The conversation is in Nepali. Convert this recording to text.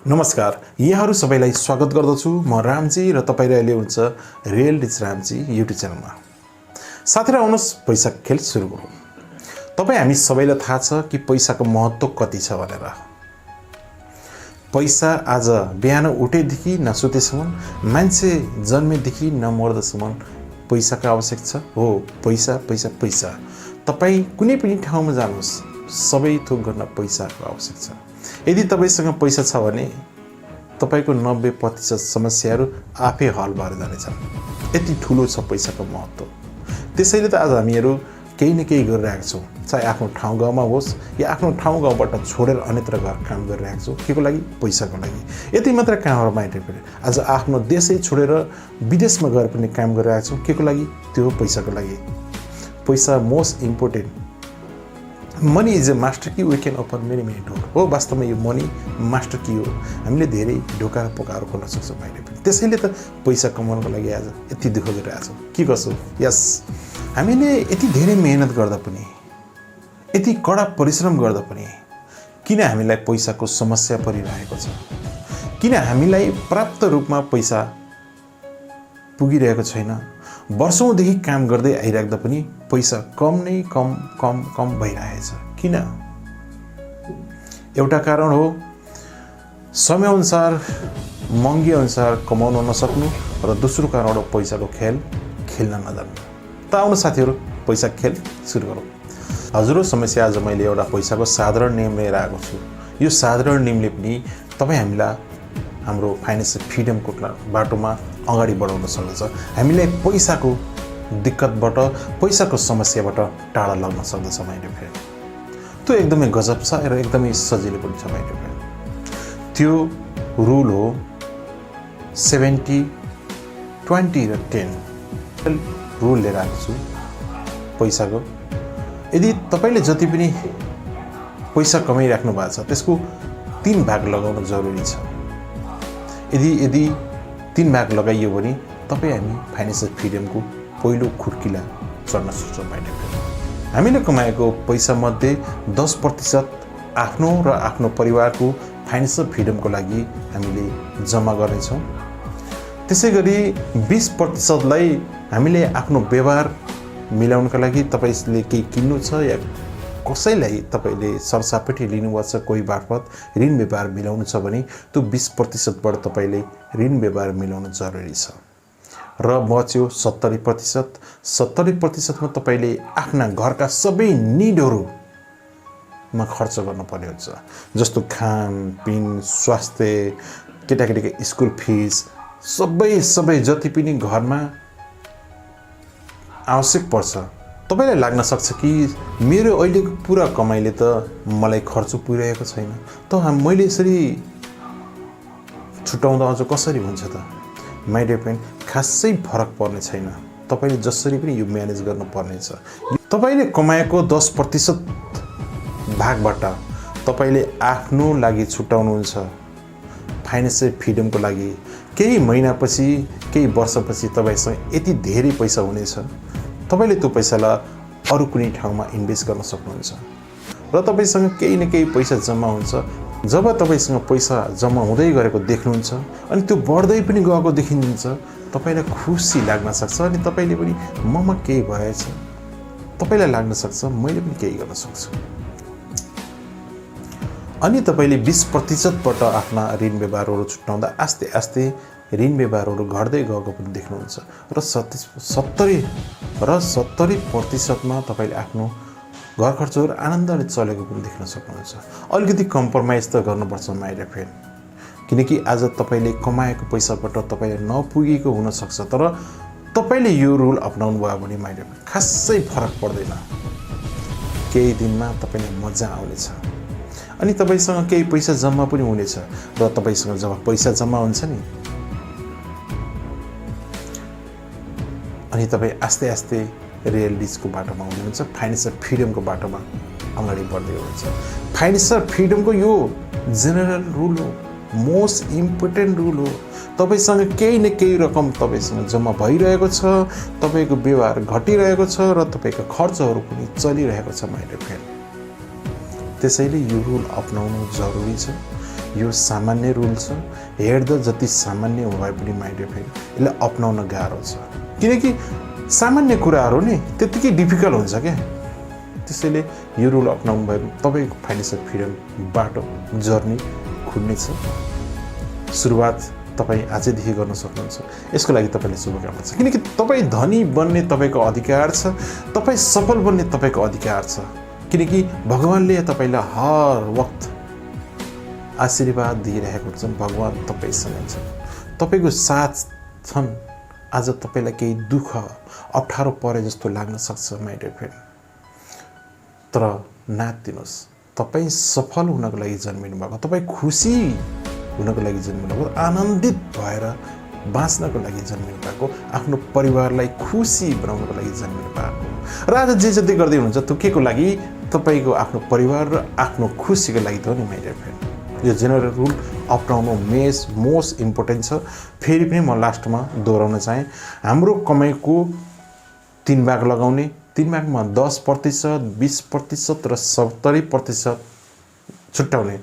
नमस्कार, यहाँहरू सबैलाई स्वागत गर्दछु। म रामजी र तपाईले अहिले हुन्छ रियल रिच रामजी युट्युब च्यानलमा। साथीहरु आउनुहोस् पैसा खेल सुरु गरौँ। तपाई हामी सबैलाई थाहा छ कि पैसाको महत्त्व कति छ भनेर। पैसा आज बिहान उठेदेखि नसुतेसम्म, मान्छे जन्मेदेखि नमर्दासम्म पैसाको आवश्यक छ। हो, पैसा पैसा पैसा। तपाई कुनै पनि ठाउँमा जानुहोस्, सबै थोक गर्न पैसाको आवश्यक छ। यदि तपाईसँग पैसा छ भने तपाईको 90% समस्याहरू आफै हल भएर जानेछन्। यति ठुलो छ पैसाको महत्त्व। त्यसैले त आज हामीहरू केही न केही गरिरहेका छौँ, चाहे आफ्नो ठाउँ गाउँमा होस् या आफ्नो ठाउँ गाउँबाट छोडेर अन्यत्र गएर काम गरिरहेका छौँ। केको लागि? पैसाको लागि। यति मात्र कहाँबाट माइटर पनि आज आफ्नो देशै छोडेर विदेशमा गएर पनि काम गरिरहेका छौँ। केको लागि? त्यो पैसाको लागि। पैसा most important. Money is a master key, we can open many many door. हो, वास्तवमा यो मनी मास्टर की हो। हामीले धेरै ढोका पोकाहरू खोल्न सक्छौँ बाहिर पनि। त्यसैले त पैसा कमाउनको लागि आज यति दुःख गरिरहेको छौँ। के गर्छौँ? यस, हामीले यति धेरै मेहनत गर्दा पनि, यति कडा परिश्रम गर्दा पनि किन हामीलाई पैसाको समस्या परिरहेको छ? किन हामीलाई पर्याप्त रूपमा पैसा पुगिरहेको छैन? वर्षौंदेखि काम गर्दै आइराख्दा पनि पैसा कम नै कम कम कम भइरहेछ। किन? एउटा कारण हो समयअनुसार, महँगी अनुसार कमाउन नसक्नु, र दोस्रो कारण हो पैसाको खेल खेल्न नजान्नु। त आउनु साथीहरू, पैसा खेल सुरु गरौँ। हजुरको समस्या आज मैले एउटा पैसाको साधारण नियम लिएर आएको छु। यो साधारण नियमले पनि तपाईँ हामीलाई हाम्रो फाइनेन्सियल फ्रिडमको बाटोमा अगाडि बढाउन सक्दछ। हामीलाई पैसाको दिक्कतबाट, पैसाको समस्याबाट टाढा लाग्न सक्दछ। माइन्ड फ्रेन्ड, त्यो एकदमै गजब छ र एकदमै सजिलो पनि छ। माइन्ड फ्रेन्ड, त्यो रुल हो 70-20 र 10 रुल लिएर आएको छु पैसाको। यदि तपाईले जति पनि पैसा कमाइराख्नु भएको छ त्यसको 3 भाग लगाउन जरुरी छ। यदि 3 भाग लगाइयो भने तपाईँ हामी फाइनेन्सियल फ्रिडमको पहिलो खुड्किला चढ्न सक्छौँ। हामीले कमाएको पैसामध्ये 10% आफ्नो र आफ्नो परिवारको फाइनेन्सियल फ्रिडमको लागि हामीले जम्मा गर्नेछौँ। त्यसै गरी 20%लाई हामीले आफ्नो व्यवहार मिलाउनका लागि, तपाईले केही किन्नु छ या कसैलाई तपाईले सरसापेटी लिनुभएको छ, कोही मार्फत ऋण व्यवहार मिलाउनु छ भने त्यो 20%बाट तपाईले ऋण व्यवहार मिलाउनु जरुरी छ। र बच्यो 70%। 70%मा तपाईले आफ्ना घरका सबै निडहरूमा खर्च गर्नुपर्ने हुन्छ, जस्तो खानपिन, स्वास्थ्य, केटाकेटीको स्कुल फिस, सबै जति पनि घरमा आवश्यक पर्छ। तपाईलाई लाग्न सक्छ कि मेरो अहिलेको पुरा कमाइले त मलाई खर्च पुर्याएको छैन, त मैले यसरी छुटाउँदा अझ कसरी हुन्छ त? माइ डियर फ्रेन्ड, खासै फरक पर्ने छैन। तपाईले जसरी पनि यो म्यानेज गर्नुपर्ने छ। तपाईले कमाएको 10% भागबाट तपाईले आफ्नो लागि छुटाउनुहुन्छ फाइनेन्सियल फ्रिडमको लागि। केही महिनापछि, केही वर्षपछि तपाईसँग यति धेरै पैसा हुनेछ, तपाईले त्यो पैसालाई अरू कुनै ठाउँमा इन्भेस्ट गर्न सक्नुहुन्छ। र तपाईसँग केही न केही पैसा जम्मा हुन्छ। जब तपाईसँग पैसा जम्मा हुँदै गरेको देख्नुहुन्छ अनि त्यो बढ्दै पनि गएको देखिन्छ, तपाईलाई खुसी लाग्न सक्छ अनि तपाईले पनि ममा केही भएछ, तपाईलाई लाग्न सक्छ मैले पनि केही गर्न सक्छु। अनि तपाईले 20%बाट आफ्ना ऋण व्यवहारहरू छुट्याउँदा आस्ते आस्ते ऋण व्यवहारहरू घट्दै गएको पनि देख्नुहुन्छ। र 70% तपाईले आफ्नो घर खर्चहरू आनन्दले चलेको पनि देख्न सक्नुहुन्छ। अलिकति कम्प्रोमाइज त गर्नुपर्छ माइ डियर फ्रेन्ड, किनकि आज तपाईले कमाएको पैसाबाट तपाईलाई नपुगेको हुनसक्छ, तर तपाईले यो रुल अपनाउनु भयो भने माइ डियर फ्रेन्ड खासै फरक पर्दैन। केही दिनमा तपाईलाई मजा आउनेछ अनि तपाईसँग केही पैसा जम्मा पनि हुनेछ। र तपाईसँग जब पैसा जम्मा हुन्छ नि, अनि तपाईँ आस्ते आस्ते रियल रिचको बाटोमा हुनुहुन्छ, फाइनेन्सियल फ्रिडमको बाटोमा अगाडि बढ्दै हुनुहुन्छ। फाइनेन्सियल फ्रिडमको यो जेनरल रुल हो, मोस्ट इम्पोर्टेन्ट रुल हो। तपाईसँग केही न केही रकम तपाईसँग जम्मा भइरहेको छ, तपाईको व्यवहार घटिरहेको छ र तपाईको खर्चहरू पनि चलिरहेको छ माइ डियर फ्रेन्ड। त्यसैले यो रुल अपनाउनु जरुरी छ। यो सामान्य रुल छ, हेर्दा जति सामान्य भए पनि माइ डियर फ्रेन्ड यसलाई अपनाउन गाह्रो छ, किनकि सामान्य कुराहरू नि त्यत्तिकै डिफिकल्ट हुन्छ क्या। त्यसैले यो रुल अपनाउनु भयो भने तपाईँको फाइनेन्सियल फ्रिडम बाटो जर्नी खुल्नेछ। सुरुवात तपाईँ आजैदेखि गर्न सक्नुहुन्छ। यसको लागि तपाईँले शुभकामना छ, किनकि तपाईँ धनी बन्ने तपाईँको अधिकार छ, तपाईँ सफल बन्ने तपाईँको अधिकार छ, किनकि भगवानले तपाईँलाई हर वक्त आशीर्वाद दिइरहेको हुन्छन्। भगवान तपाईँसँग छन्, तपाईँको साथ छन्। आज तपाईँलाई केही दुःख अप्ठ्यारो परे जस्तो लाग्न सक्छ माइ डियर फ्रेन्ड, तर नातिनुहोस्, तपाईँ सफल हुनको लागि जन्मिनु भएको, तपाईँ खुसी हुनको लागि जन्मिनु भएको, आनन्दित भएर बाँच्नको लागि जन्मिनु भएको, आफ्नो परिवारलाई खुसी बनाउनको लागि जन्मिनु भएको। र आज जे जति गर्दै हुनुहुन्छ त्यो के को लागि? तपाईँको आफ्नो परिवार र आफ्नो खुसीको लागि त हो नि माइ डियर फ्रेन्ड। यो जेनरल रुल अपनाउनु मोस्ट इम्पोर्टेन्ट छ। फेरि पनि म लास्टमा दोहोऱ्याउन चाहेँ, हाम्रो कमाइको 3 भाग लगाउने, 3 भागमा 10%, 20% र 70% छुट्याउने।